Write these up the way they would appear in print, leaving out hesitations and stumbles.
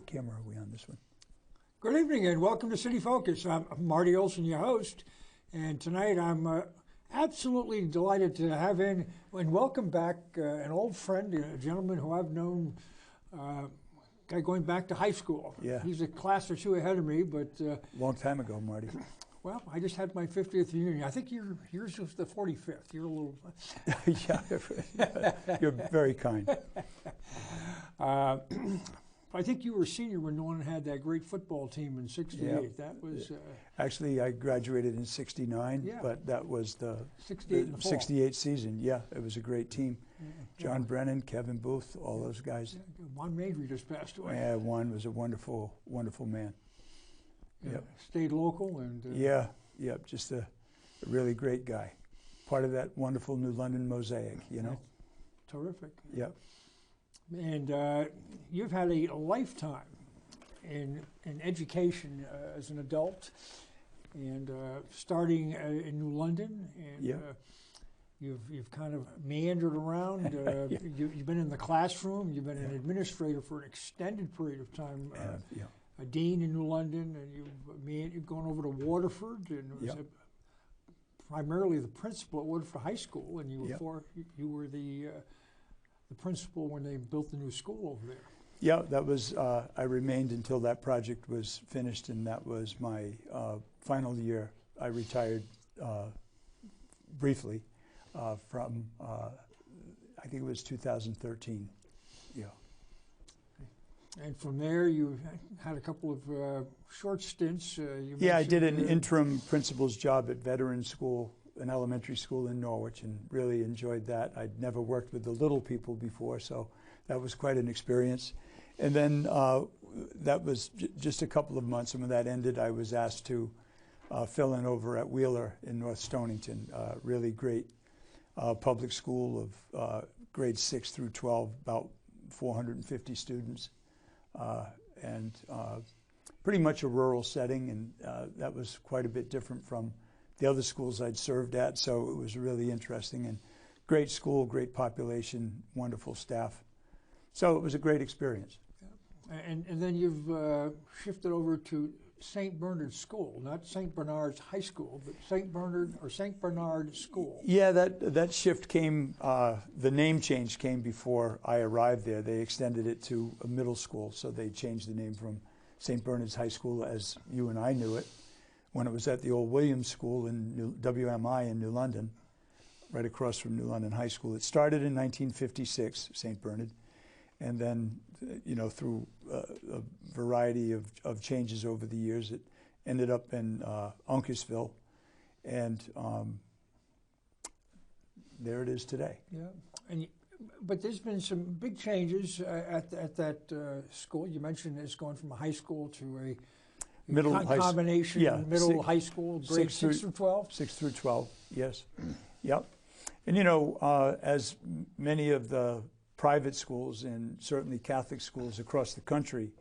What camera are we on this one? Good evening and welcome to City Focus. I'm Marty Olsen, your host, and tonight I'm absolutely delighted to have in and welcome back an old friend, a gentleman who I've known guy going back to high school. Yeah. He's a class or two ahead of me, but... Long time ago, Marty. Well, I just had my 50th reunion. I think yours was the 45th. You're a little... Yeah, you're very kind. I think you were a senior when no one had that great football team in '68. Yep. That was... Actually, I graduated in '69, yeah. But that was the 68 season. Yeah, it was a great team. Yeah. John Brennan, Kevin Booth, all those guys. Yeah. Juan Mabry just passed away. Yeah, Juan was a wonderful, wonderful man. Yeah, yep. Stayed local and... Yeah, just a really great guy. Part of that wonderful New London mosaic, you know? Terrific. Yep. And you've had a lifetime in education as an adult, and starting in New London, and you've kind of meandered around. Yeah. You've been in the classroom. You've been an administrator for an extended period of time. A dean in New London, and you've gone over to Waterford, and was primarily the principal at Waterford High School, and you were the principal when they built the new school over there. Yeah, that was, I remained until that project was finished, and that was my final year. I retired briefly from, I think it was 2013, yeah. And from there, you had a couple of short stints. I did an interim principal's job at Veterans School, an elementary school in Norwich, and really enjoyed that. I'd never worked with the little people before, so that was quite an experience. And then that was just a couple of months, and when that ended, I was asked to fill in over at Wheeler in North Stonington, really great public school of grades 6 through 12, about 450 students, and pretty much a rural setting, and that was quite a bit different from the other schools I'd served at, so it was really interesting. And great school, great population, wonderful staff. So it was a great experience. Yeah. And then you've shifted over to St. Bernard School, not St. Bernard's High School, but St. Bernard School. Yeah, that shift came, the name change came before I arrived there. They extended it to a middle school, so they changed the name from St. Bernard's High School as you and I knew it, when it was at the old Williams School in WMI in New London, right across from New London High School. It started in 1956, St. Bernard, and then, through a variety of changes over the years, it ended up in Uncasville, and there it is today. Yeah, but there's been some big changes at that school. You mentioned it's going from a high school to a combination, high school, grades 6 through 12? 6 through 12, yes. Yep. And as many of the private schools and certainly Catholic schools across the country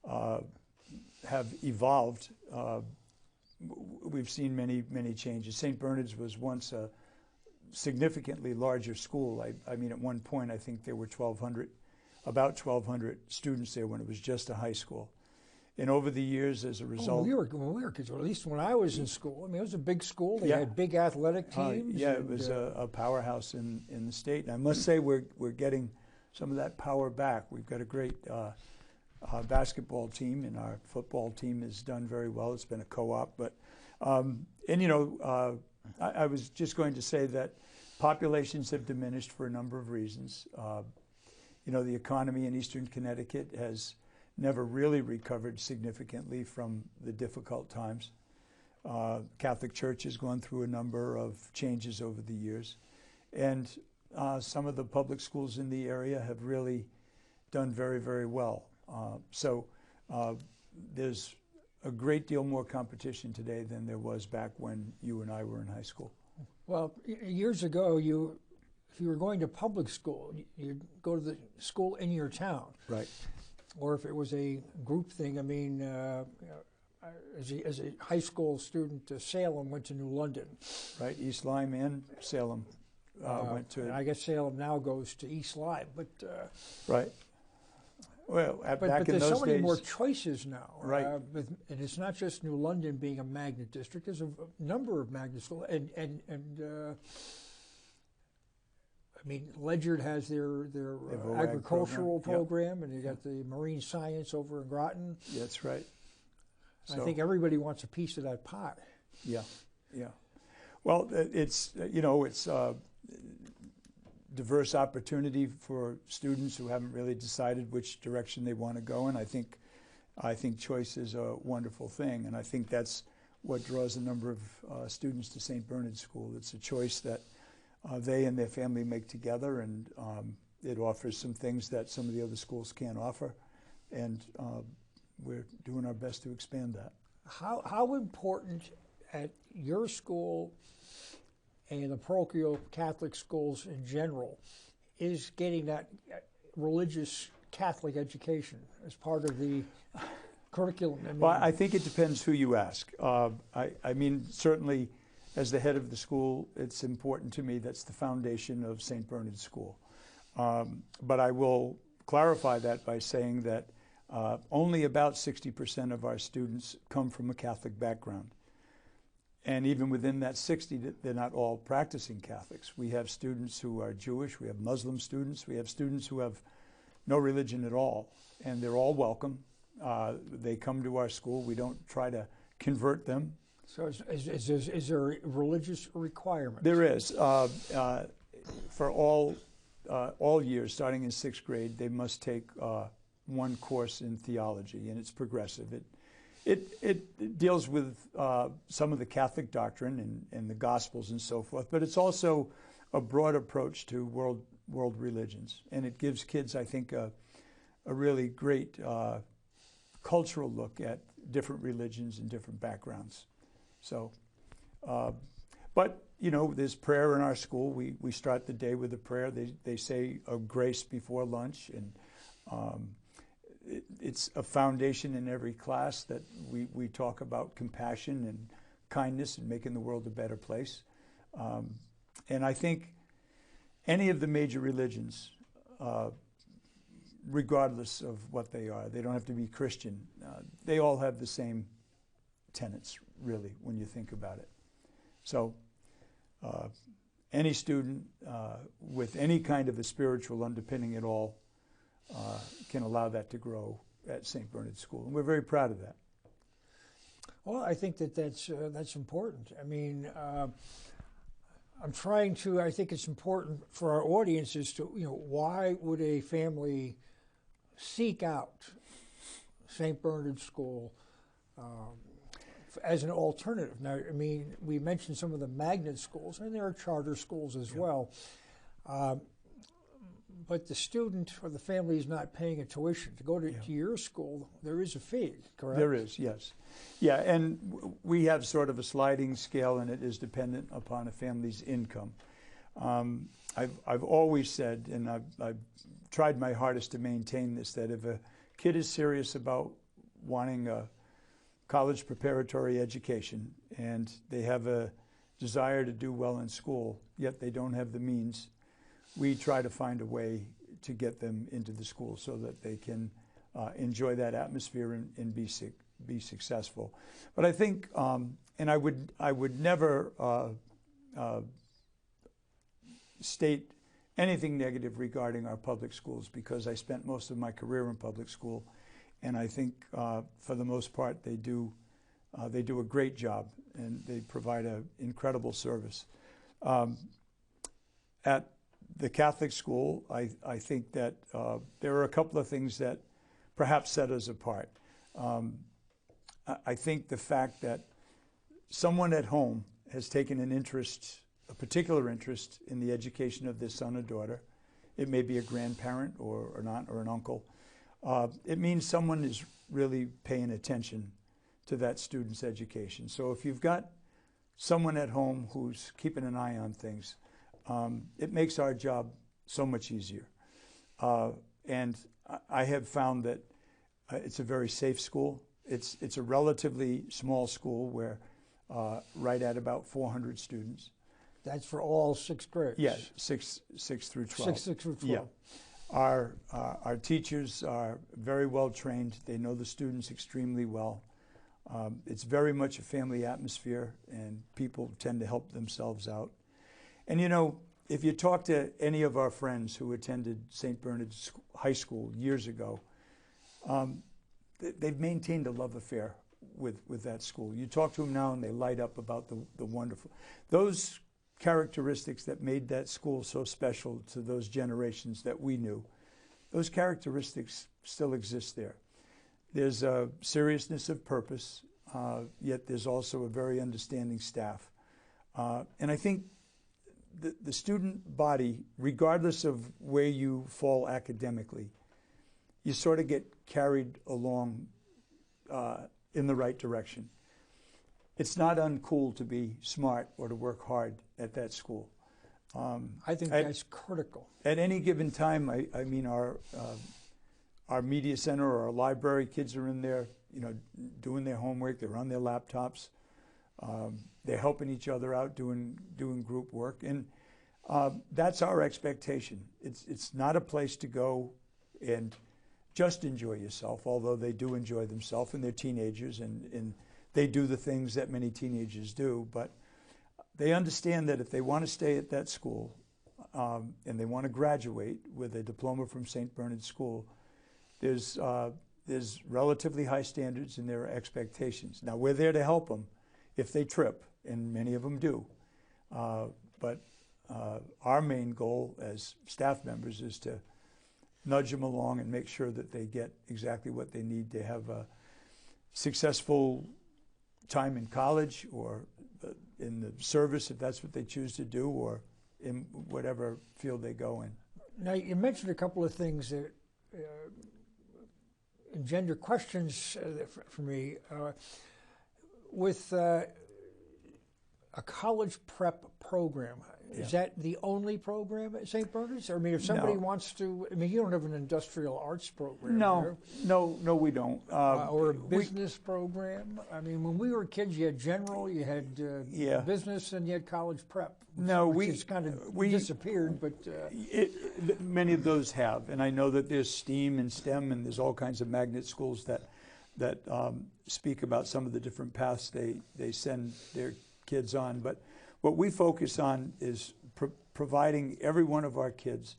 have evolved, we've seen many changes. St. Bernard's was once a significantly larger school. I mean, at one point, I think there were about 1,200 students there when it was just a high school. And over the years, as a result... When we were kids, or at least when I was in school, I mean, it was a big school. They had big athletic teams. It was a powerhouse in the state. And I must say we're getting some of that power back. We've got a great basketball team, and our football team has done very well. It's been a co-op. But, I was just going to say that populations have diminished for a number of reasons. The economy in Eastern Connecticut has never really recovered significantly from the difficult times. Catholic Church has gone through a number of changes over the years. And some of the public schools in the area have really done very, very well. So there's a great deal more competition today than there was back when you and I were in high school. Well, years ago, if you were going to public school, you'd go to the school in your town. Right. Or if it was a group thing, I mean, as a high school student, Salem went to New London. Right, East Lyme and Salem went to... And I guess Salem now goes to East Lyme, but... Right. Well, But back in there's those so many days, more choices now. Right. And it's not just New London being a magnet district. There's a number of magnet schools. I mean, Ledyard has their agricultural program, and you got the marine science over in Groton. That's right. I think everybody wants a piece of that pot. Yeah, yeah. Well, it's it's diverse opportunity for students who haven't really decided which direction they want to go in. I think choice is a wonderful thing, and I think that's what draws a number of students to St. Bernard's School. It's a choice that they and their family make together, and it offers some things that some of the other schools can't offer, and we're doing our best to expand that. How important at your school and the parochial Catholic schools in general is getting that religious Catholic education as part of the curriculum? Well, I think it depends who you ask. I mean, certainly as the head of the school, it's important to me. That's the foundation of St. Bernard's School. But I will clarify that by saying that only about 60% of our students come from a Catholic background. And even within that 60, they're not all practicing Catholics. We have students who are Jewish, we have Muslim students, we have students who have no religion at all, and they're all welcome. They come to our school. We don't try to convert them. So is there a religious requirement? There is. For all years, starting in 6th grade, they must take one course in theology, and it's progressive. It deals with some of the Catholic doctrine and the Gospels and so forth, but it's also a broad approach to world religions, and it gives kids, I think, a really great cultural look at different religions and different backgrounds. So, but there's prayer in our school. We start the day with a prayer. They say a grace before lunch, and it's a foundation in every class that we talk about compassion and kindness and making the world a better place. And I think any of the major religions, regardless of what they are, they don't have to be Christian, they all have the same tenets, really, when you think about it. So any student with any kind of a spiritual underpinning at all can allow that to grow at St. Bernard's School, and we're very proud of that. Well, I think that's important. I mean, I think it's important for our audience is to, why would a family seek out St. Bernard's School as an alternative? Now, I mean, we mentioned some of the magnet schools, and there are charter schools as well. But the student or the family is not paying a tuition. To go to your school, there is a fee, correct? There is, yes. Yeah, and we have sort of a sliding scale, and it is dependent upon a family's income. I've always said, and I've tried my hardest to maintain this, that if a kid is serious about wanting a college preparatory education and they have a desire to do well in school, yet they don't have the means, we try to find a way to get them into the school so that they can enjoy that atmosphere and be successful. But I think, and I would never state anything negative regarding our public schools, because I spent most of my career in public school, and I think for the most part they do a great job, and they provide an incredible service. At the Catholic school, I think that there are a couple of things that perhaps set us apart. I think the fact that someone at home has taken a particular interest in the education of their son or daughter. It may be a grandparent or an aunt or an uncle. It means someone is really paying attention to that student's education. So if you've got someone at home who's keeping an eye on things, it makes our job so much easier. And I have found that it's a very safe school. It's a relatively small school. We're right at about 400 students. That's for all 6th grades? Yes, 6 through 12. 6 through 12. Our teachers are very well trained. They know the students extremely well. It's very much a family atmosphere, and people tend to help themselves out. And you know, if you talk to any of our friends who attended St. Bernard's High School years ago, they've maintained a love affair with that school. You talk to them now and they light up about the wonderful. Those characteristics that made that school so special to those generations that we knew, those characteristics still exist there. There's a seriousness of purpose, yet there's also a very understanding staff. And I think the student body, regardless of where you fall academically, you sort of get carried along in the right direction. It's not uncool to be smart or to work hard at that school. I think that's critical. At any given time, I mean, our media center or our library, kids are in there, you know, doing their homework. They're on their laptops. They're helping each other out, doing group work, and that's our expectation. It's not a place to go and just enjoy yourself, although they do enjoy themselves, and they're teenagers, and they do the things that many teenagers do. But they understand that if they want to stay at that school and they want to graduate with a diploma from St. Bernard's School, there's relatively high standards and there are expectations. Now, we're there to help them if they trip, and many of them do. But our main goal as staff members is to nudge them along and make sure that they get exactly what they need to have a successful time in college or in the service, if that's what they choose to do, or in whatever field they go in. Now, you mentioned a couple of things that engender questions for me. With a college prep program, is that the only program at St. Bernard's? Or, I mean, if somebody wants to, I mean, you don't have an industrial arts program. No, we don't. Or a business program. I mean, when we were kids, you had general, you had business, and you had college prep. Which has kind of disappeared, but many of those have, and I know that there's STEAM and STEM, and there's all kinds of magnet schools that speak about some of the different paths they send their kids on. But what we focus on is providing every one of our kids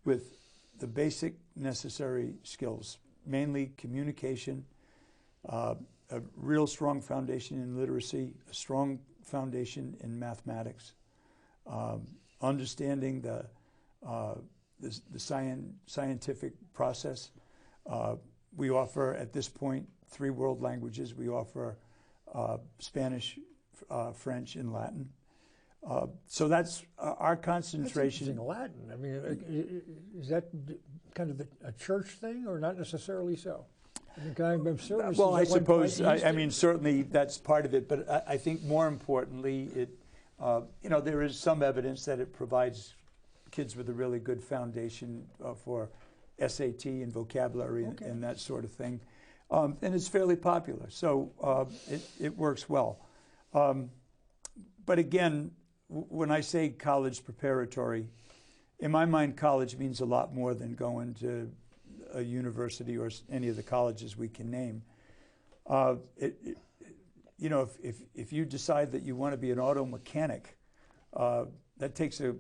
with the basic necessary skills, mainly communication, a real strong foundation in literacy, a strong foundation in mathematics, understanding the scientific process. We offer, at this point, 3 world languages. We offer Spanish, French, and Latin. So that's our concentration. That's Latin. I mean, is that kind of a church thing, or not necessarily so? Well, I suppose. I mean, certainly that's part of it. But I think more importantly, there is some evidence that it provides kids with a really good foundation for SAT and vocabulary and that sort of thing. And it's fairly popular, so it works well. But again, when I say college preparatory, in my mind, college means a lot more than going to a university or any of the colleges we can name. If you decide that you want to be an auto mechanic, that takes a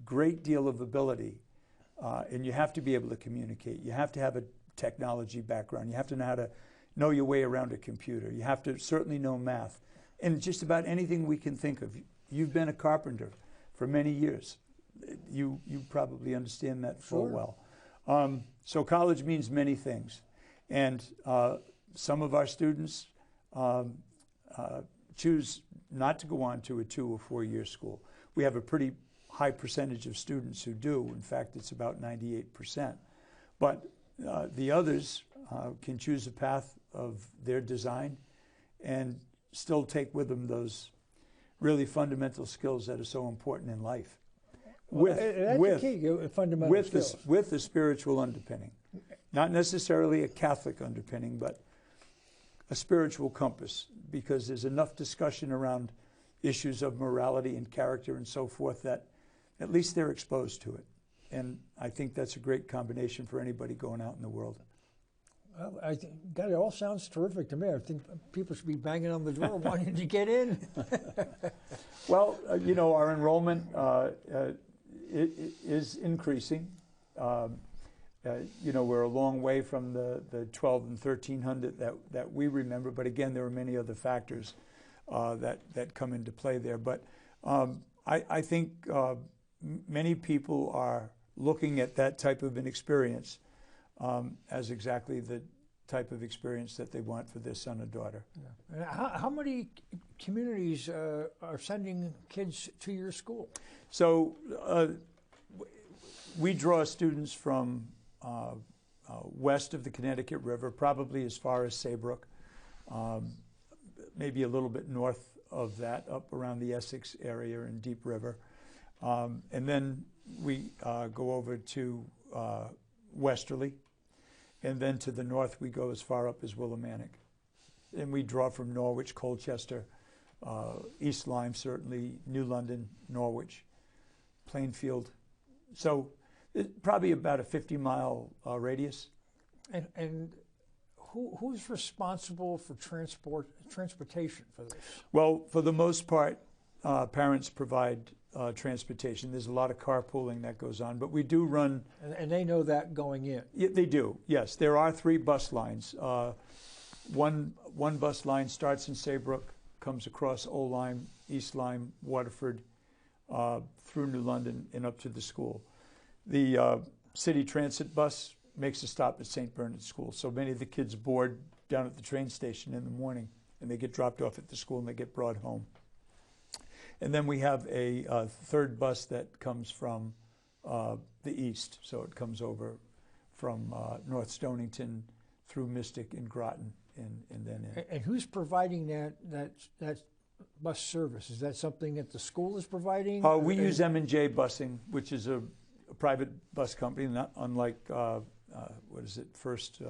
great deal of ability, and you have to be able to communicate. You have to have a technology background. You have to know how to know your way around a computer. You have to certainly know math. And just about anything we can think of. You've been a carpenter for many years. You probably understand that full well. So college means many things. And some of our students choose not to go on to a 2 or 4 year school. We have a pretty high percentage of students who do. In fact, it's about 98%. But the others can choose a path of their design and still take with them those really fundamental skills that are so important in life. With the spiritual underpinning. Not necessarily a Catholic underpinning, but a spiritual compass, because there's enough discussion around issues of morality and character and so forth that at least they're exposed to it. And I think that's a great combination for anybody going out in the world. Well, God, it all sounds terrific to me. I think people should be banging on the door wanting to get in. Well, our enrollment is increasing. We're a long way from the 12 and 1,300 that we remember, but again, there are many other factors that come into play there. But I think many people are looking at that type of an experience as exactly the type of experience that they want for their son or daughter. Yeah. And how many communities are sending kids to your school? So we draw students from west of the Connecticut River, probably as far as Saybrook, maybe a little bit north of that, up around the Essex area and Deep River. And then we go over to Westerly, and then to the north we go as far up as Willimantic. And we draw from Norwich, Colchester, East Lyme certainly, New London, Norwich, Plainfield. So it's probably about a 50-mile radius. And who's responsible for transportation for this? Well, for the most part, parents provide transportation. There's a lot of carpooling that goes on, but we do run... And they know that going in? Yeah, they do, yes. There are 3 bus lines. One bus line starts in Saybrook, comes across Old Lyme, East Lyme, Waterford, through New London and up to the school. The city transit bus makes a stop at St. Bernard's School. So many of the kids board down at the train station in the morning, and they get dropped off at the school and they get brought home. And then we have a 3rd bus that comes from the east. So it comes over from North Stonington through Mystic and Groton and then in. And who's providing that bus service? Is that something that the school is providing? We use M&J Busing, which is a private bus company, not unlike, First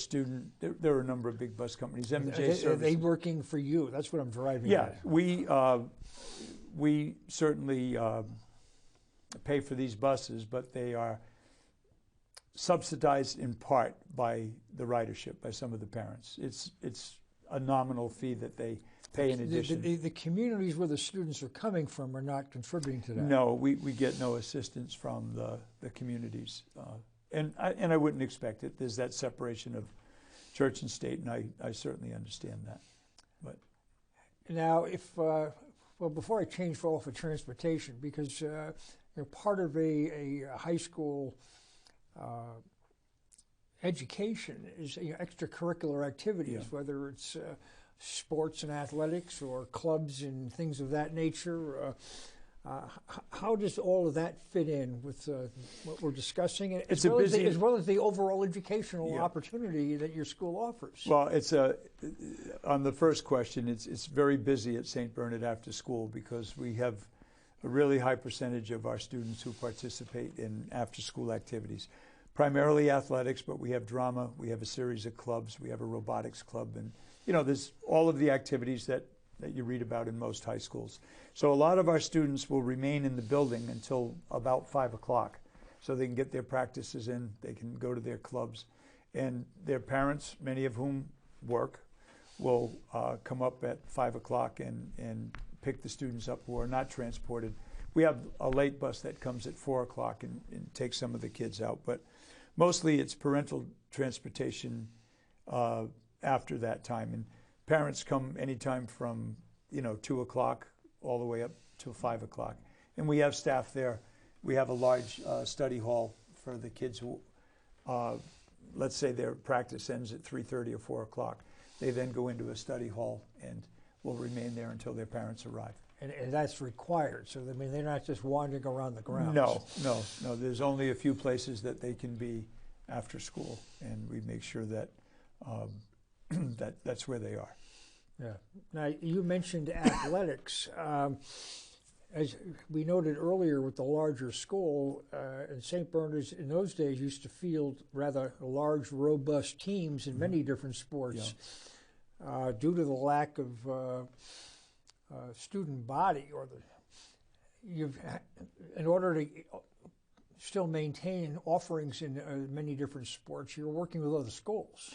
Student. There are a number of big bus companies. M&J Services. Are they working for you? That's what I'm driving at. Yeah, we certainly pay for these buses, but they are subsidized in part by the ridership, by some of the parents. It's a nominal fee that they pay in addition. The communities where the students are coming from are not contributing to that? No, we get no assistance from the communities. And I wouldn't expect it. There's that separation of church and state, and I certainly understand that. But now, before I change off of transportation, because part of a high school education is extracurricular activities, whether it's sports and athletics or clubs and things of that nature. How does all of that fit in with what we're discussing, as well as the overall educational opportunity that your school offers? Well, on the first question, it's very busy at St. Bernard after school because we have a really high percentage of our students who participate in after-school activities. Primarily athletics, but we have drama, we have a series of clubs, we have a robotics club, and there's all of the activities that you read about in most high schools. So a lot of our students will remain in the building until about 5 o'clock so they can get their practices in, they can go to their clubs. And their parents, many of whom work, will come up at 5 o'clock and pick the students up who are not transported. We have a late bus that comes at 4 o'clock and takes some of the kids out, but mostly it's parental transportation after that time. And parents come anytime from 2 o'clock all the way up till 5 o'clock. And we have staff there. We have a large study hall for the kids who, let's say their practice ends at 3:30 or 4 o'clock. They then go into a study hall and will remain there until their parents arrive. And that's required, so they're not just wandering around the grounds. No. There's only a few places that they can be after school, and we make sure that that's where they are. Yeah. Now, you mentioned athletics. As we noted earlier with the larger school, and St. Bernard's in those days used to field rather large, robust teams in many different sports. Yeah. Due to the lack of in order to still maintain offerings in many different sports. You're working with other schools.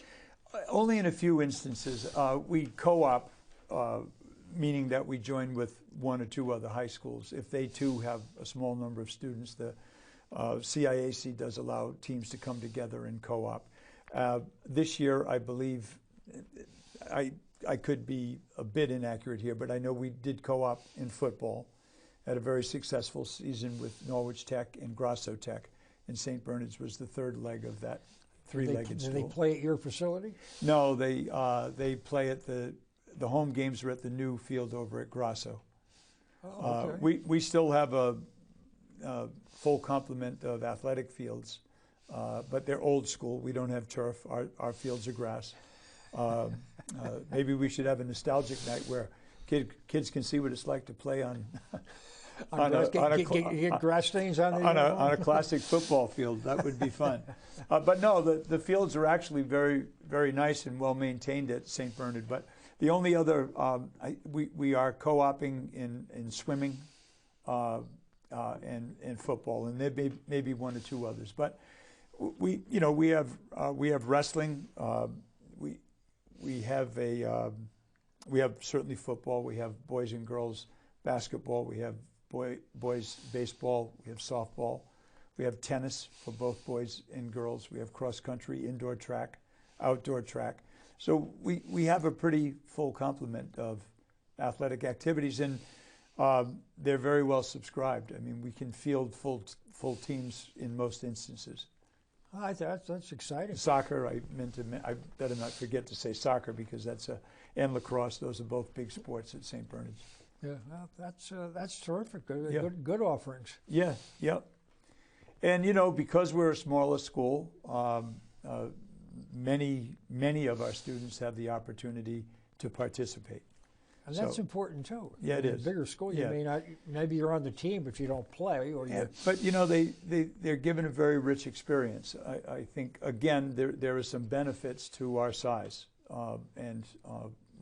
Only in a few instances. We co-op, meaning that we join with one or two other high schools. If they too have a small number of students, the CIAC does allow teams to come together and co-op. This year, I believe, I could be a bit inaccurate here, but I know we did co-op in football, had a very successful season with Norwich Tech and Grasso Tech, and St. Bernard's was the third leg of that three-legged stool. Do they play at your facility? No, they play at the home games are at the new field over at Grasso. Oh, okay. We still have a full complement of athletic fields, but they're old school. We don't have turf. Our fields are grass. Maybe we should have a nostalgic night where kids can see what it's like to play on get grass stains on a classic football field. That would be fun. But no, the fields are actually very, very nice and well maintained at St. Bernard. But the only other we are co-oping in swimming and football, and there may be one or two others. But we have wrestling. We have certainly football. We have boys and girls basketball. We have boys baseball. We have softball. We have tennis for both boys and girls. We have cross country, indoor track, outdoor track. So we have a pretty full complement of athletic activities, and they're very well subscribed. I mean, we can field full teams in most instances. That's exciting. Soccer, I better not forget to say soccer because and lacrosse. Those are both big sports at St. Bernard's. Yeah, well, that's terrific. Good offerings. Yeah, yep. And because we're a smaller school, many of our students have the opportunity to participate. And that's important too. Yeah, it is. A bigger school, you may not. Maybe you're on the team, but you don't play, or you. But they're given a very rich experience. I think again there are some benefits to our size, and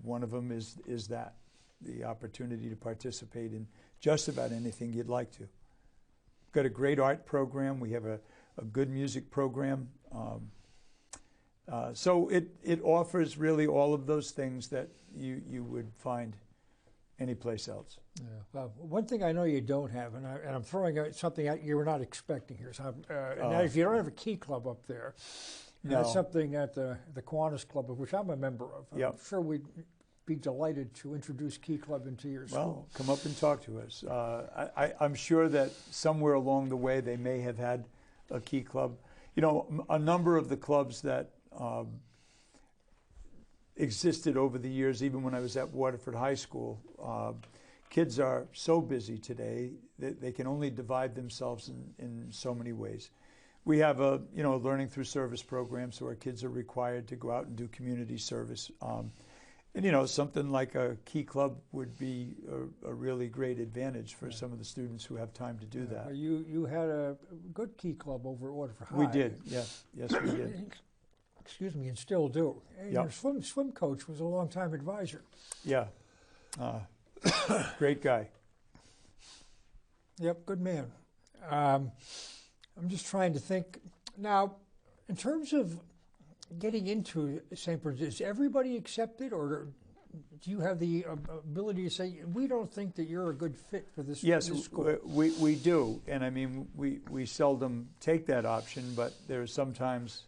one of them is that the opportunity to participate in just about anything you'd like to. We've got a great art program. We have a good music program. So it offers really all of those things that you would find anyplace else. Yeah. Well, one thing I know you don't have, and I'm throwing out something out you were not expecting here. So and that if you don't have a key club up there, that's something at the Kiwanis Club, of which I'm a member of. I'm sure we'd be delighted to introduce Key Club into your school. Well, come up and talk to us. I'm sure that somewhere along the way they may have had a Key Club. A number of the clubs that existed over the years, even when I was at Waterford High School. Kids are so busy today that they can only divide themselves in so many ways. We have a learning through service program, so our kids are required to go out and do community service. And something like a Key Club would be a really great advantage for some of the students who have time to do that. You had a good Key Club over at Waterford High. We did, yes, we did. Excuse me, and still do. And your swim coach was a long-time advisor. Yeah, great guy. Yep, good man. I'm just trying to think. Now, in terms of getting into St. Bernard's, is everybody accepted, or do you have the ability to say, we don't think that you're a good fit for this, this school? Yes, we do. And I mean, we seldom take that option, but there are sometimes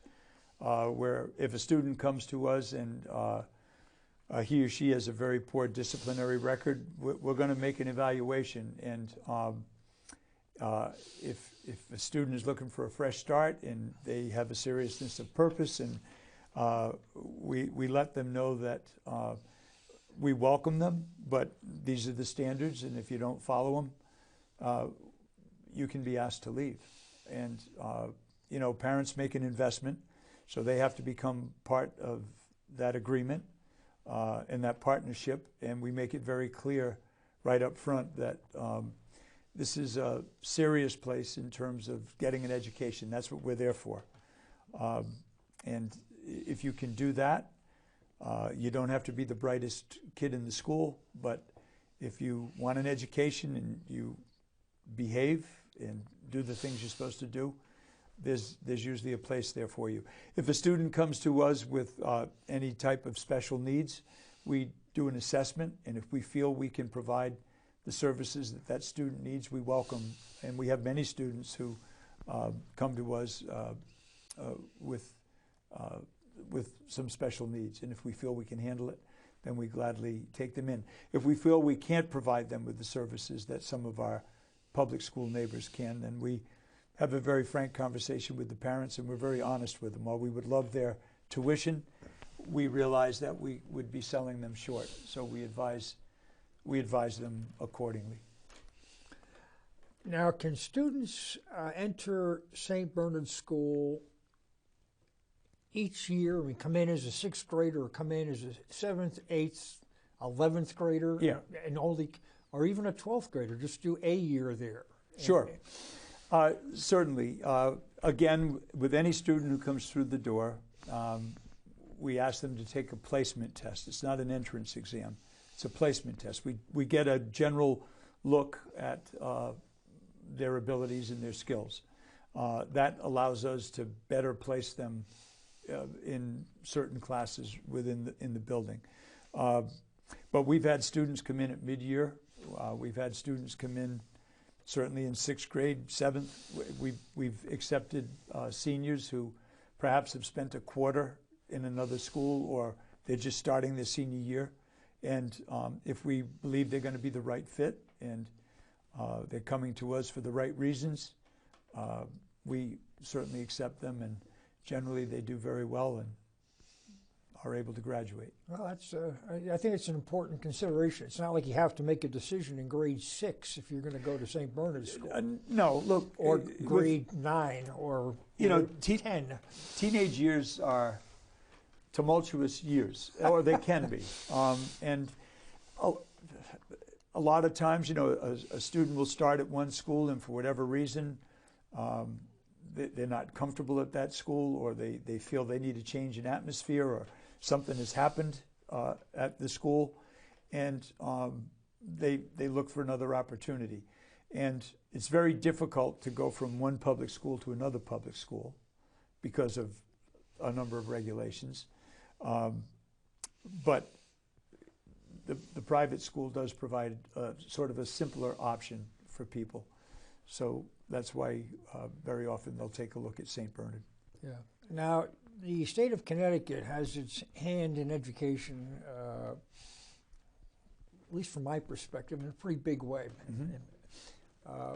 where if a student comes to us and he or she has a very poor disciplinary record, we're going to make an evaluation. And if a student is looking for a fresh start and they have a seriousness of purpose, and we let them know that we welcome them, but these are the standards, and if you don't follow them, you can be asked to leave. And parents make an investment, so they have to become part of that agreement and that partnership, and we make it very clear right up front that this is a serious place in terms of getting an education. That's what we're there for. And if you can do that, you don't have to be the brightest kid in the school, but if you want an education and you behave and do the things you're supposed to do, there's usually a place there for you. If a student comes to us with any type of special needs, we do an assessment, and if we feel we can provide the services that that student needs, we welcome. And we have many students who come to us with some special needs, and if we feel we can handle it, then we gladly take them in. If we feel we can't provide them with the services that some of our public school neighbors can, then we have a very frank conversation with the parents, and we're very honest with them. While we would love their tuition, we realize that we would be selling them short, so we advise them accordingly. Now, can students enter St. Bernard's School each year? I mean, come in as a 6th grader, or come in as a 7th, 8th, 11th grader, yeah, and only, or even a 12th grader, just do a year there? Sure. Certainly. Again, with any student who comes through the door, we ask them to take a placement test. It's not an entrance exam. It's a placement test. We get a general look at their abilities and their skills. That allows us to better place them in certain classes within the building. But we've had students come in at mid-year. We've had students come in certainly in 6th grade, 7th. We've accepted seniors who perhaps have spent a quarter in another school, or they're just starting their senior year. And if we believe they're going to be the right fit and they're coming to us for the right reasons, we certainly accept them, and generally they do very well and are able to graduate. Well, that's I think it's an important consideration. It's not like you have to make a decision in grade 6 if you're going to go to St. Bernard's School. No, look, or grade 9 or 10. Teenage years are tumultuous years, or they can be, and a lot of times, a student will start at one school, and for whatever reason, they're not comfortable at that school, or they feel they need a change in atmosphere, or something has happened at the school, and they look for another opportunity. And it's very difficult to go from one public school to another public school because of a number of regulations. But the private school does provide sort of a simpler option for people. So that's why very often they'll take a look at St. Bernard. Yeah. Now, the state of Connecticut has its hand in education, at least from my perspective, in a pretty big way. Mm-hmm.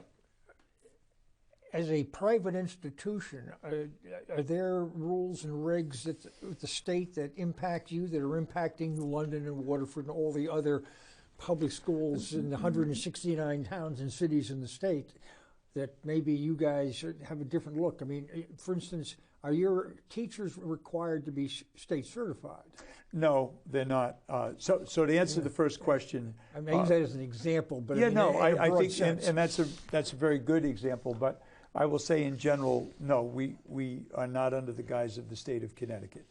As a private institution, are there rules and regs that the state that impact you, that are impacting New London and Waterford and all the other public schools in the 169 towns and cities in the state, that maybe you guys have a different look? I mean, for instance, are your teachers required to be state certified? No, they're not. So to answer the first question, I mean, I use that as an example, but yeah, I mean, I think, and that's a very good example. But I will say, in general, no, we are not under the guise of the state of Connecticut.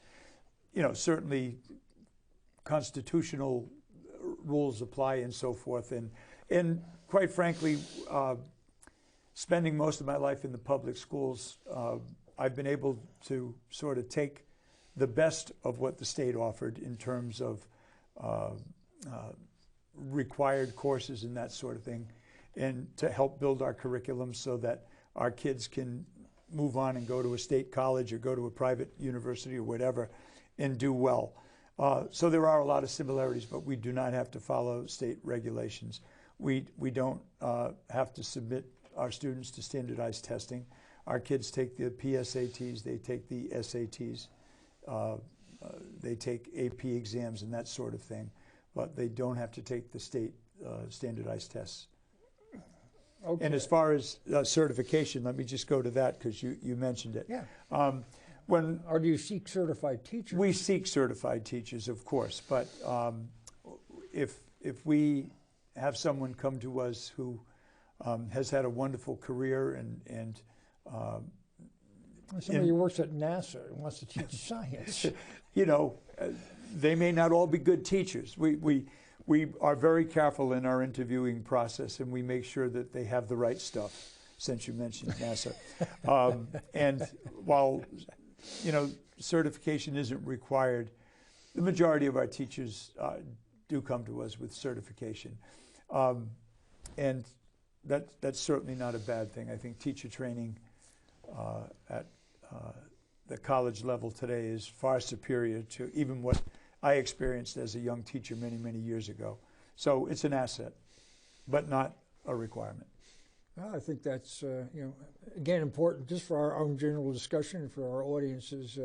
Certainly, constitutional rules apply and so forth, and quite frankly, spending most of my life in the public schools, I've been able to sort of take the best of what the state offered in terms of required courses and that sort of thing, and to help build our curriculum so that our kids can move on and go to a state college or go to a private university or whatever and do well. So there are a lot of similarities, but we do not have to follow state regulations. We don't have to submit our students to standardized testing. Our kids take the PSATs, they take the SATs, they take AP exams and that sort of thing, but they don't have to take the state standardized tests. Okay. And as far as certification, let me just go to that because you mentioned it. Yeah. Or do you seek certified teachers? We seek certified teachers, of course, but if we have someone come to us who has had a wonderful career and somebody who works at NASA and wants to teach science, they may not all be good teachers. We are very careful in our interviewing process, and we make sure that they have the right stuff. since you mentioned NASA. And while, certification isn't required, the majority of our teachers do come to us with certification. And that's certainly not a bad thing. I think teacher training at the college level today is far superior to even what I experienced as a young teacher many, many years ago. So it's an asset, but not a requirement. Well, I think that's, again, important just for our own general discussion and for our audience's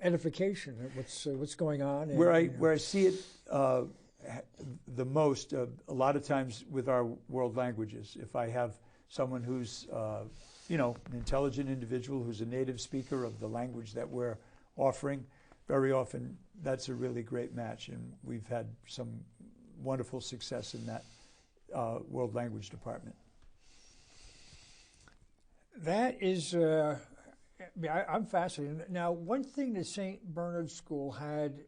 edification of what's going on. And, where I see it the most, a lot of times with our world languages, if I have someone who's, an intelligent individual who's a native speaker of the language that we're offering, very often that's a really great match, and we've had some wonderful success in that world language department. That is, I'm fascinated. Now, one thing that St. Bernard School had,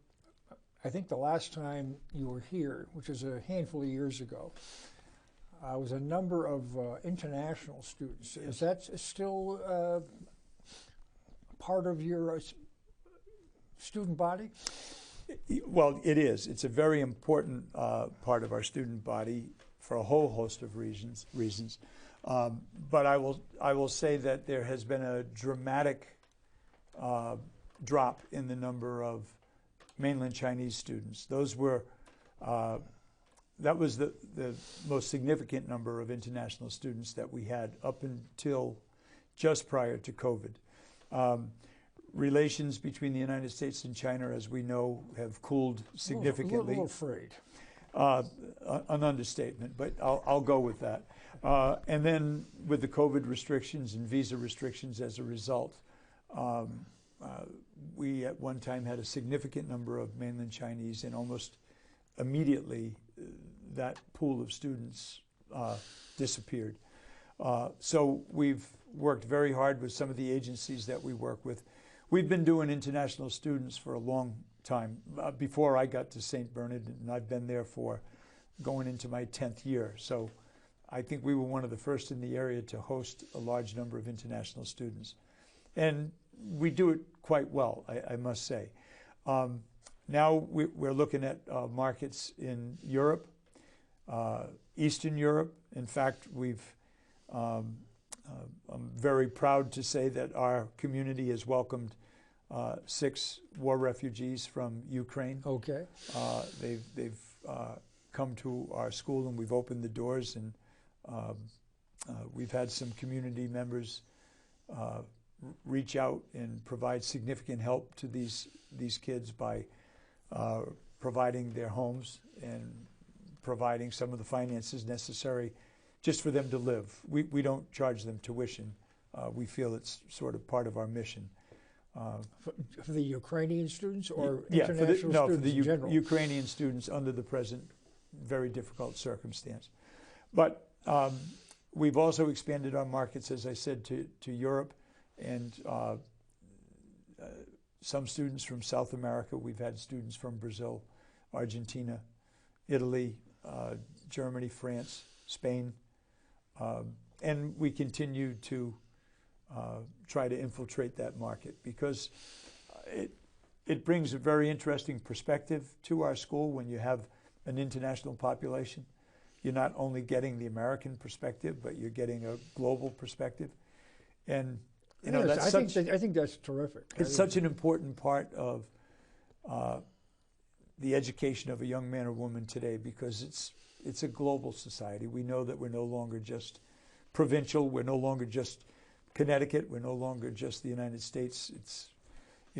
I think the last time you were here, which was a handful of years ago, was a number of international students. Is that still part of your student body? Well, it is. It's a very important part of our student body for a whole host of reasons. But I will say that there has been a dramatic drop in the number of mainland Chinese students. Those were that was the most significant number of international students that we had up until just prior to COVID. Relations between the United States and China, as we know, have cooled significantly. A little afraid. An understatement, but I'll go with that. And then with the COVID restrictions and visa restrictions as a result, we at one time had a significant number of mainland Chinese, and almost immediately that pool of students disappeared. So we've worked very hard with some of the agencies that we work with. We've been doing international students for a long time, before I got to St. Bernard, and I've been there for going into my 10th year. So I think we were one of the first in the area to host a large number of international students. And we do it quite well, I must say. Now we're looking at markets in Europe, Eastern Europe. In fact, I'm very proud to say that our community has welcomed 6 war refugees from Ukraine. Okay. They've come to our school, and we've opened the doors, and we've had some community members reach out and provide significant help to these kids by providing their homes and providing some of the finances necessary just for them to live. We don't charge them tuition. We feel it's sort of part of our mission. For the Ukrainian students, or yeah, international students in general? Ukrainian students under the present very difficult circumstance. But we've also expanded our markets, as I said, to Europe, and some students from South America. We've had students from Brazil, Argentina, Italy, Germany, France, Spain, and we continue to try to infiltrate that market, because it brings a very interesting perspective to our school when you have an international population. You're not only getting the American perspective, but you're getting a global perspective. And I think that's terrific. It's such an important part of the education of a young man or woman today, because it's a global society. We know that we're no longer just provincial. We're no longer just Connecticut. We're no longer just the United States. It's,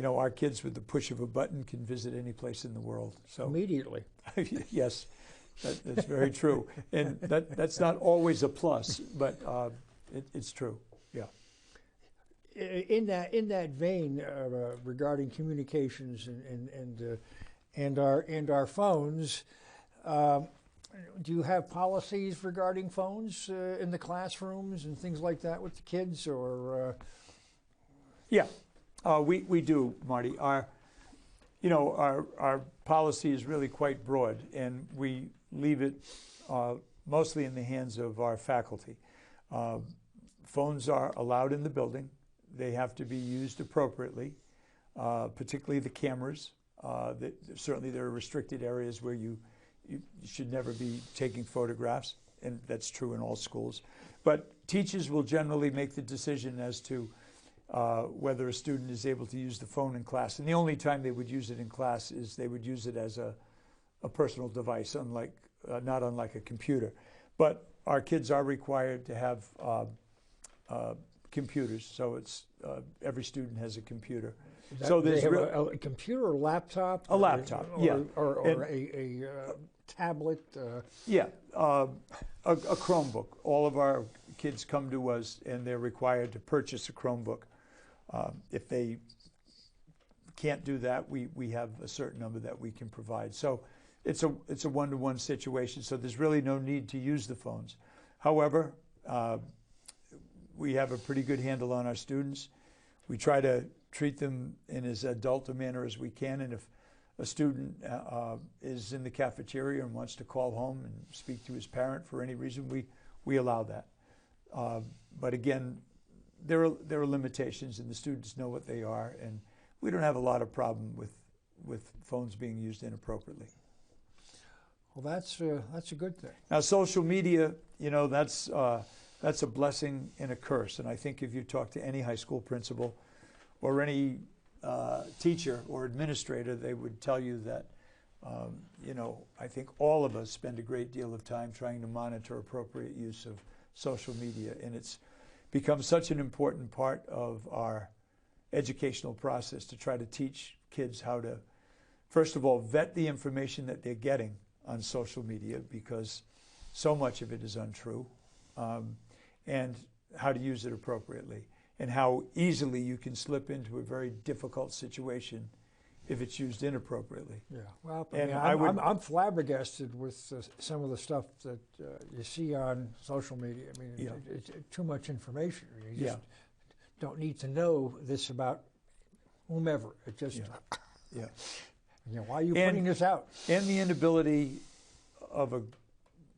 our kids with the push of a button can visit any place in the world. So immediately. Yes, that's very true. And that's not always a plus, but it's true. Yeah. In that vein, regarding communications and our phones, do you have policies regarding phones in the classrooms and things like that with the kids, or? Yeah, we do, Marty. Our policy is really quite broad, and we leave it mostly in the hands of our faculty. Phones are allowed in the building. They have to be used appropriately, particularly the cameras. Certainly there are restricted areas where you should never be taking photographs, and that's true in all schools. But teachers will generally make the decision as to whether a student is able to use the phone in class. And the only time they would use it in class is they would use it as a personal device, not unlike a computer. But our kids are required to have computers, so it's every student has a computer. So there's a computer or laptop? A laptop, yeah. Or a tablet? Yeah, a Chromebook. All of our kids come to us and they're required to purchase a Chromebook. If they can't do that, we have a certain number that we can provide. So it's a one-to-one situation, so there's really no need to use the phones. However, we have a pretty good handle on our students. We try to treat them in as adult a manner as we can, and if a student is in the cafeteria and wants to call home and speak to his parent for any reason, we allow that. But again, there are limitations, and the students know what they are, and we don't have a lot of problem with phones being used inappropriately. Well, that's a good thing. Now, social media, that's a blessing and a curse, and I think if you talk to any high school principal or any teacher or administrator, they would tell you that, I think all of us spend a great deal of time trying to monitor appropriate use of social media, and it's become such an important part of our educational process to try to teach kids how to, first of all, vet the information that they're getting on social media, because so much of it is untrue, and how to use it appropriately, and how easily you can slip into a very difficult situation if it's used inappropriately. Yeah, well, I'm flabbergasted with some of the stuff that you see on social media. I mean, Yeah. it's too much information. You just don't need to know this about whomever. It just, why are you putting this out? And the inability of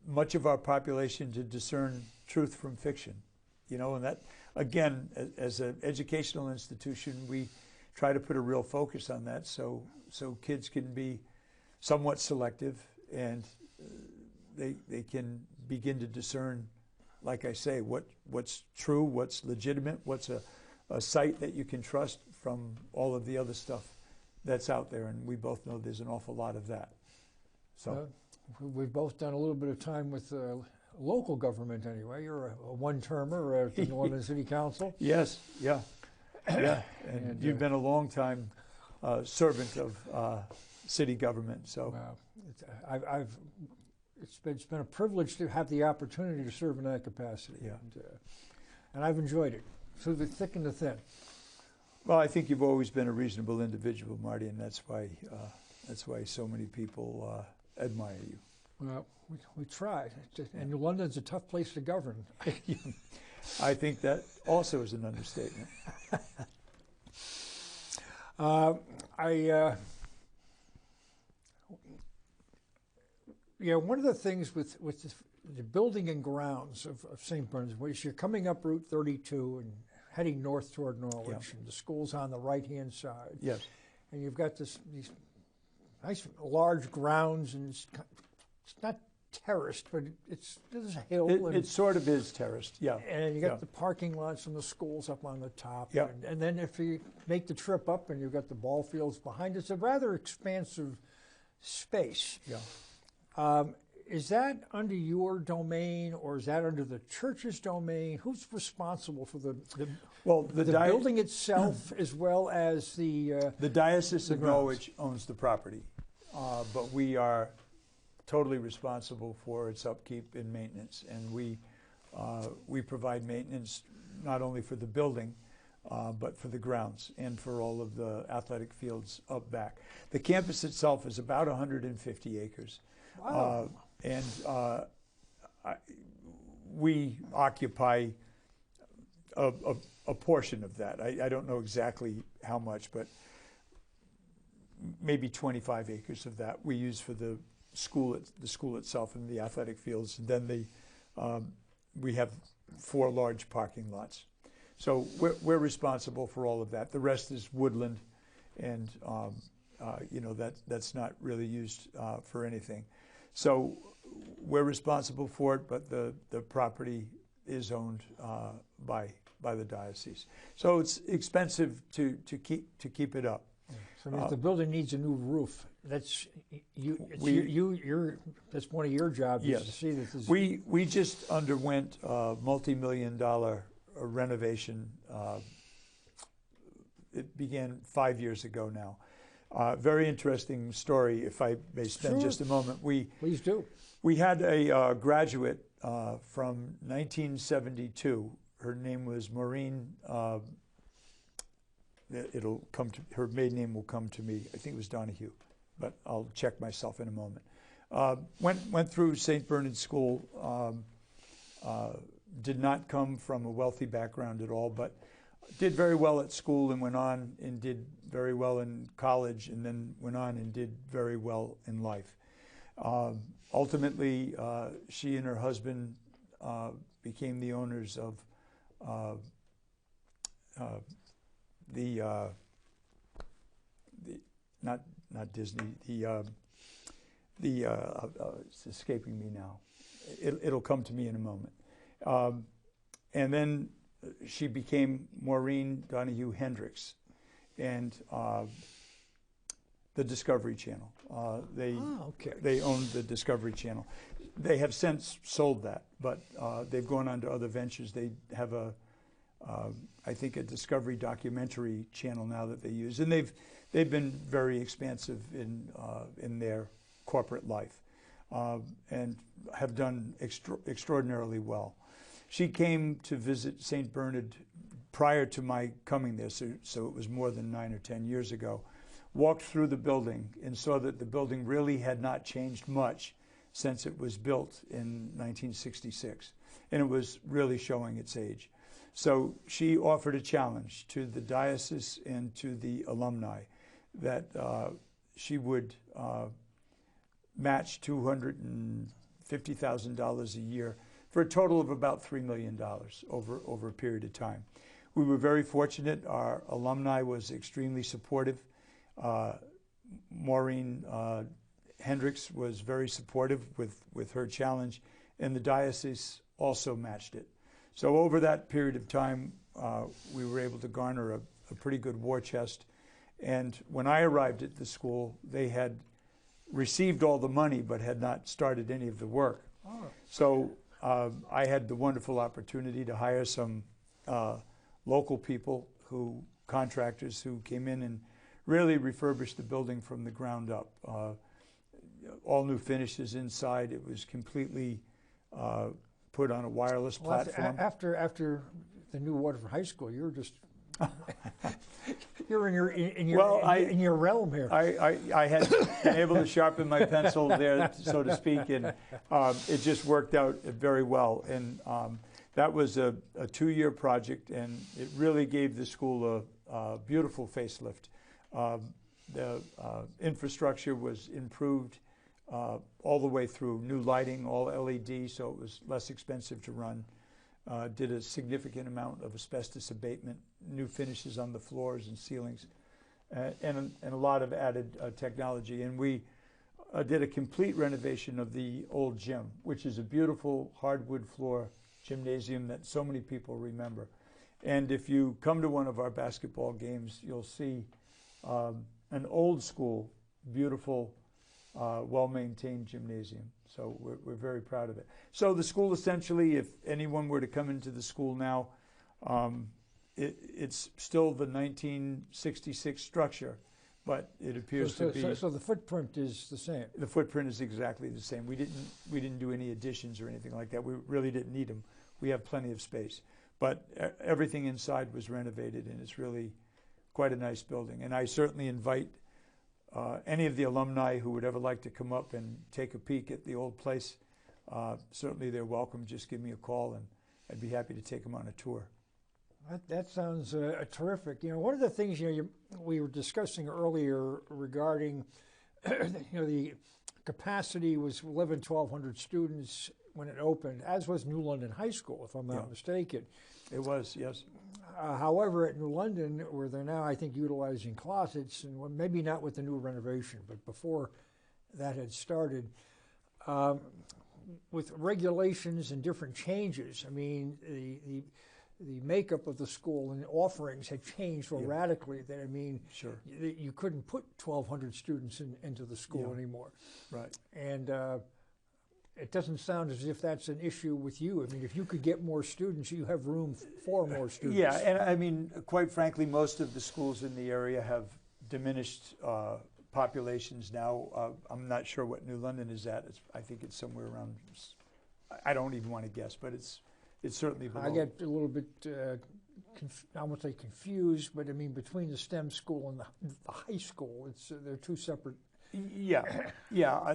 much of our population to discern truth from fiction. And that, again, as an educational institution, we try to put a real focus on that, so kids can be somewhat selective, and they can begin to discern, like I say, what's true, what's legitimate, what's a site that you can trust from all of the other stuff that's out there, and we both know there's an awful lot of that. So we've both done a little bit of time with local government anyway. You're a one-termer at the New London City Council. Yes, yeah. Yeah, and you've been a long time servant of city government. So it's been a privilege to have the opportunity to serve in that capacity. Yeah. And I've enjoyed it, through the thick and the thin. Well, I think you've always been a reasonable individual, Marty, and that's why so many people admire you. Well, we try, and New London's a tough place to govern. I think that also is an understatement. One of the things with the building and grounds of St. Bernard's, is you're coming up Route 32 and heading north toward Norwich, and the school's on the right-hand side. Yes. And you've got these nice large grounds, and it's not terraced, but there's a hill. It sort of is terraced, yeah. And you got the parking lots and the schools up on the top. Yeah. And then if you make the trip up and you've got the ball fields behind, it's a rather expansive space. Yeah. Is that under your domain, or is that under the church's domain? Who's responsible for the building itself as well as the Diocese of Norwich owns the property, but we are totally responsible for its upkeep and maintenance, and we provide maintenance not only for the building, but for the grounds and for all of the athletic fields up back. The campus itself is about 150 acres. Wow. And we occupy a portion of that. I don't know exactly how much, but maybe 25 acres of that we use for the school itself and the athletic fields. And then we have 4 large parking lots. So we're responsible for all of that. The rest is woodland, and you know, that's not really used for anything. So we're responsible for it, but the property is owned by the diocese. So it's expensive to keep it up. So if the building needs a new roof, that's that's one of your jobs. Yes. Is to see that this We just underwent a multi-million-dollar renovation. It began 5 years ago now. Very interesting story, if I may spend just a moment. Please do. We had a graduate from 1972. Her name was Maureen. It'll come to her maiden name will come to me. I think it was Donahue, but I'll check myself in a moment. Went through St. Bernard School. Did not come from a wealthy background at all, but did very well at school and went on and did very well in college, and then went on and did very well in life. Ultimately, she and her husband became the owners of not Disney, it's escaping me now. It'll come to me in a moment. And then she became Maureen Donahue Hendricks, and the Discovery Channel. They owned the Discovery Channel. They have since sold that, but they've gone on to other ventures. They have I think a Discovery documentary channel now that they use, and they've been very expansive in their corporate life, and have done extraordinarily well. She came to visit St. Bernard prior to my coming there, so it was more than 9 or 10 years ago. Walked through the building and saw that the building really had not changed much since it was built in 1966, and it was really showing its age. So she offered a challenge to the diocese and to the alumni that she would match $250,000 a year for a total of about $3 million over a period of time. We were very fortunate. Our alumni was extremely supportive. Maureen Hendricks was very supportive with her challenge, and the diocese also matched it. So over that period of time, we were able to garner a pretty good war chest. And when I arrived at the school, they had received all the money but had not started any of the work. Oh. So I had the wonderful opportunity to hire some local people, contractors who came in and really refurbished the building from the ground up. All new finishes inside. It was completely put on a wireless platform. After the new Waterford High School, you're just you're in your realm here. I had been able to sharpen my pencil there, so to speak, and it just worked out very well. And that was a 2-year project, and it really gave the school a beautiful facelift. The infrastructure was improved all the way through. New lighting, all LED, so it was less expensive to run. Did a significant amount of asbestos abatement, new finishes on the floors and ceilings, and a lot of added technology. And we did a complete renovation of the old gym, which is a beautiful hardwood floor gymnasium that so many people remember. And if you come to one of our basketball games, you'll see an old school, beautiful, well-maintained gymnasium. So we're very proud of it. So the school, essentially, if anyone were to come into the school now, it's still the 1966 structure, but it appears to be. So the footprint is the same. The footprint is exactly the same. We didn't do any additions or anything like that. We really didn't need them. We have plenty of space, but everything inside was renovated, and it's really quite a nice building. And I certainly invite any of the alumni who would ever like to come up and take a peek at the old place. Certainly they're welcome. Just give me a call, and I'd be happy to take them on a tour. That sounds terrific. You know, one of the things we were discussing earlier regarding the capacity was 1,100 students when it opened, as was New London High School, if I'm not mistaken. It was, yes. However, at New London, where they're now, I think, utilizing closets, and maybe not with the new renovation, but before that had started, with regulations and different changes, I mean, the makeup of the school and the offerings had changed so radically that, I mean, you couldn't put 1,200 students into the school anymore. Right. And it doesn't sound as if that's an issue with you. I mean, if you could get more students, you have room for more students. Yeah, and I mean, quite frankly, most of the schools in the area have diminished populations now. I'm not sure what New London is at. I think it's somewhere around, I don't even want to guess, but it's certainly below. I get a little bit, I won't say confused, but I mean, between the STEM school and the high school, they're two separate. Yeah.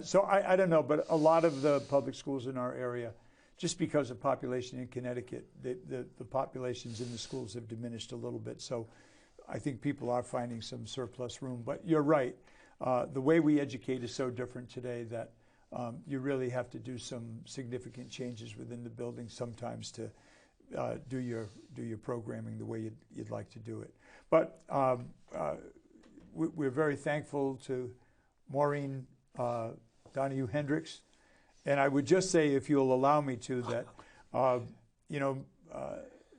So I don't know, but a lot of the public schools in our area, just because of population in Connecticut, the populations in the schools have diminished a little bit. So I think people are finding some surplus room. But you're right. The way we educate is so different today that you really have to do some significant changes within the building sometimes to do your programming the way you'd like to do it. But we're very thankful to Maureen Donahue Hendricks, and I would just say, if you'll allow me to, that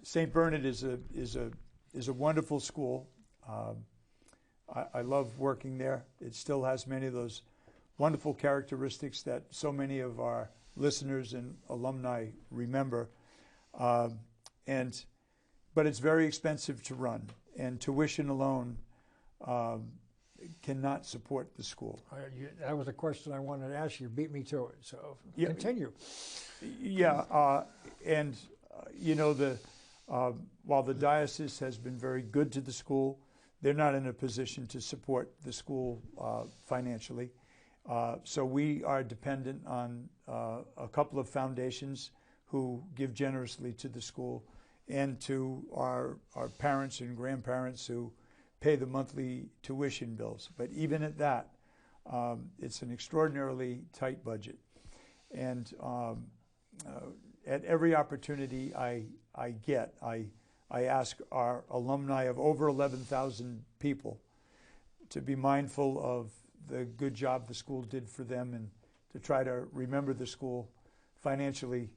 St. Bernard is a wonderful school. I love working there. It still has many of those wonderful characteristics that so many of our listeners and alumni remember. But it's very expensive to run, and tuition alone cannot support the school. That was a question I wanted to ask you. Beat me to it. So continue. Yeah, while the diocese has been very good to the school, they're not in a position to support the school financially. So we are dependent on a couple of foundations who give generously to the school, and to our parents and grandparents who pay the monthly tuition bills. But even at that, it's an extraordinarily tight budget. And at every opportunity I get, I ask our alumni of over 11,000 people to be mindful of the good job the school did for them, and to try to remember the school financially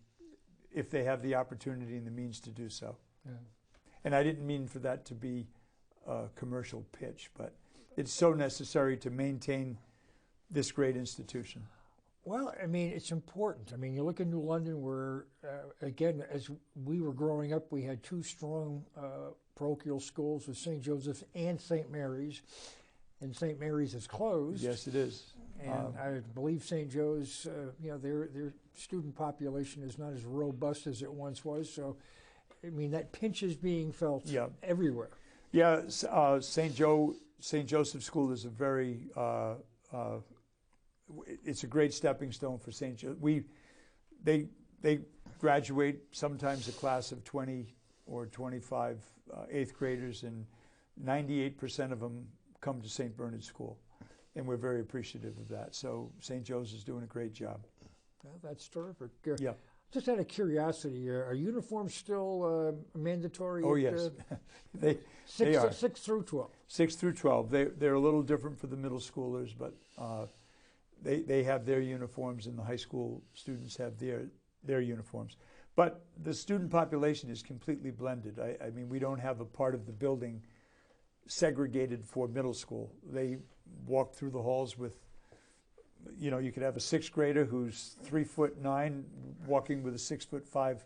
if they have the opportunity and the means to do so. Yeah. And I didn't mean for that to be a commercial pitch, but it's so necessary to maintain this great institution. Well, I mean, it's important. I mean, you look at New London where, again, as we were growing up, we had two strong parochial schools with St. Joseph's and St. Mary's. And St. Mary's is closed. Yes, it is. And I believe St. Joe's, their student population is not as robust as it once was. So, I mean, that pinch is being felt everywhere. Yeah, St. Joseph's School is a very, it's a great stepping stone for St. Joe. They graduate sometimes a class of 20 or 25 eighth graders, and 98% of them come to St. Bernard School, and we're very appreciative of that. So St. Joe's is doing a great job. Well, that's terrific. Just out of curiosity, are uniforms still mandatory? Oh, yes. They are. 6 through 12. 6 through 12. They're a little different for the middle schoolers, but they have their uniforms, and the high school students have their uniforms. But the student population is completely blended. I mean, we don't have a part of the building segregated for middle school. They walk through the halls with, you could have a 6th grader who's 3'9" walking with a 6'5"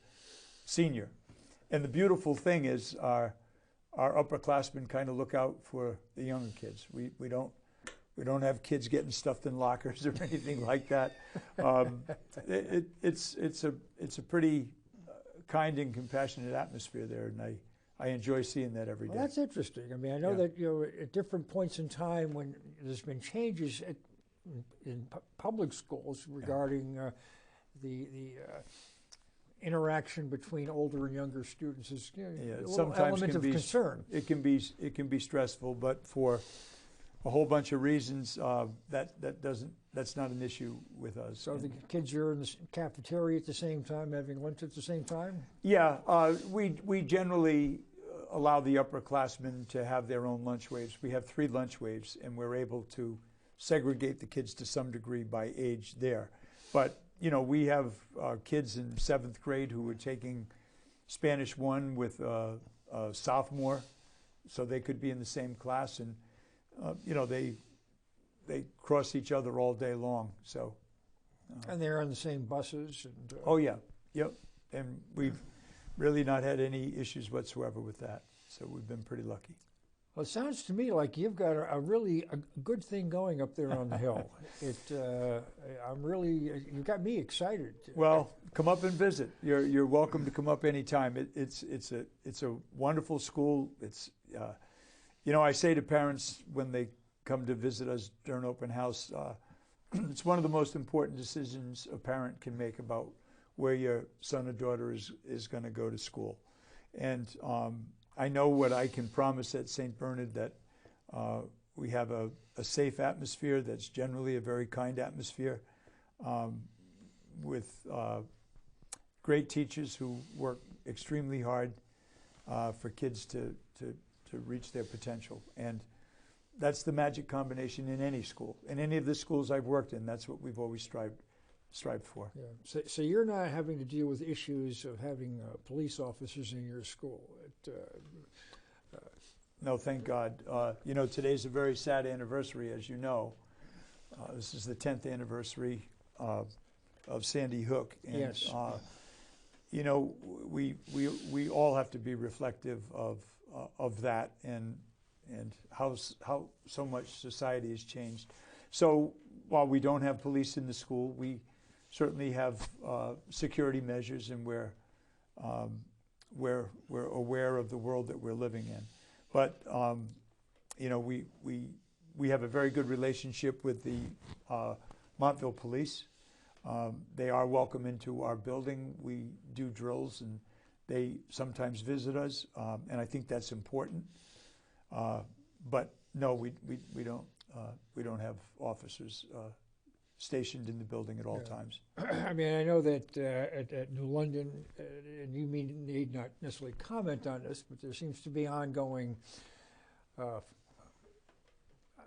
senior. And the beautiful thing is our upperclassmen kind of look out for the younger kids. We don't have kids getting stuffed in lockers or anything like that. It's a pretty kind and compassionate atmosphere there, and I enjoy seeing that every day. Well, that's interesting. I mean, I know that at different points in time when there's been changes in public schools regarding the interaction between older and younger students is a little element of concern. It can be stressful, but for a whole bunch of reasons, that's not an issue with us. So the kids are in the cafeteria at the same time, having lunch at the same time? Yeah, we generally allow the upperclassmen to have their own lunch waves. We have 3 lunch waves, and we're able to segregate the kids to some degree by age there. But, you know, we have kids in 7th grade who are taking Spanish 1 with a sophomore, so they could be in the same class, and, you know, they cross each other all day long. So, and they're on the same buses? And, oh, yeah, yep. And we've really not had any issues whatsoever with that. So we've been pretty lucky. Well, it sounds to me like you've got a really good thing going up there on the hill. You got me excited. Well, come up and visit. You're welcome to come up anytime. It's a wonderful school. It's you know, I say to parents when they come to visit us during open house, it's one of the most important decisions a parent can make about where your son or daughter is going to go to school. And I know what I can promise at St. Bernard, that we have a safe atmosphere that's generally a very kind atmosphere, with great teachers who work extremely hard for kids to reach their potential. And that's the magic combination in any school. In any of the schools I've worked in, that's what we've always strived for. Yeah. So you're not having to deal with issues of having police officers in your school? No, thank God. You know, today's a very sad anniversary, as you know. This is the 10th anniversary of Sandy Hook. And, yes. You know, we all have to be reflective of that and how so much society has changed. So while we don't have police in the school, we certainly have security measures, and we're aware of the world that we're living in. But you know, we have a very good relationship with the Montville police. They are welcome into our building. We do drills, and they sometimes visit us, and I think that's important. But no, we don't have officers stationed in the building at all times. I mean, I know that at New London, and you need not necessarily comment on this, but there seems to be ongoing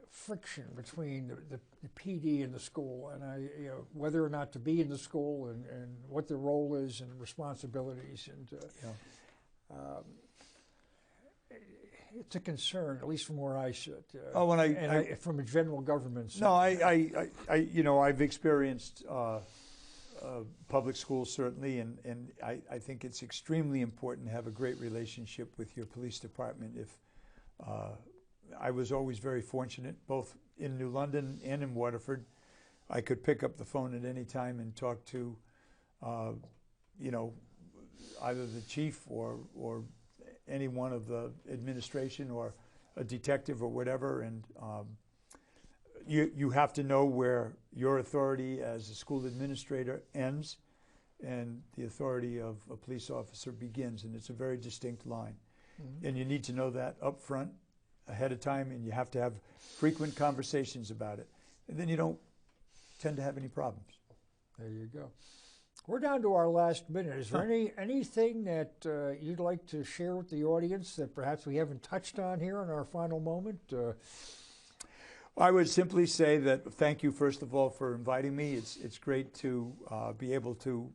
friction between the PD and the school, and you know, whether or not to be in the school, and what their role is and responsibilities, and it's a concern, at least from where I sit. From a general government side. No, you know, I've experienced public schools certainly, and I think it's extremely important to have a great relationship with your police department. If I was always very fortunate, both in New London and in Waterford, I could pick up the phone at any time and talk to, you know, either the chief or any one of the administration or a detective or whatever, and you have to know where your authority as a school administrator ends and the authority of a police officer begins, and it's a very distinct line. Mm-hmm. And you need to know that up front, ahead of time, and you have to have frequent conversations about it, and then you don't tend to have any problems. There you go. We're down to our last minute. Is there anything that you'd like to share with the audience that perhaps we haven't touched on here in our final moment? I would simply say that thank you, first of all, for inviting me. It's great to be able to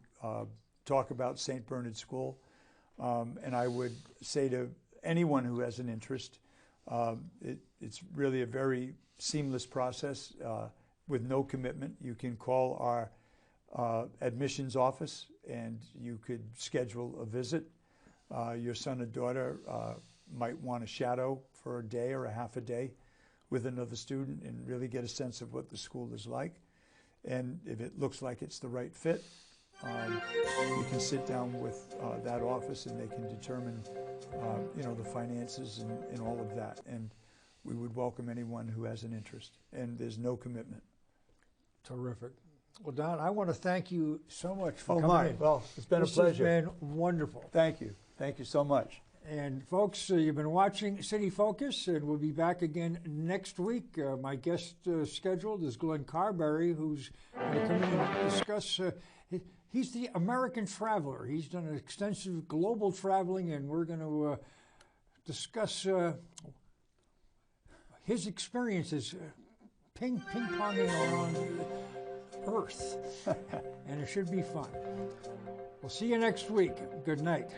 talk about St. Bernard School. And I would say to anyone who has an interest, it's really a very seamless process with no commitment. You can call our admissions office and you could schedule a visit. Your son or daughter might want to shadow for a day or a half a day with another student and really get a sense of what the school is like. And if it looks like it's the right fit, you can sit down with that office and they can determine you know, the finances and all of that. And we would welcome anyone who has an interest. And there's no commitment. Terrific. Well, Don, I want to thank you so much for coming in. Well, it's been a pleasure. This has been wonderful. Thank you. Thank you so much. And folks, you've been watching City Focus, and we'll be back again next week. My guest scheduled is Glenn Carberry, who's going to come in and discuss. He's the American traveler. He's done an extensive global traveling, and we're going to discuss his experiences ping-ponging around Earth. And it should be fun. We'll see you next week. Good night.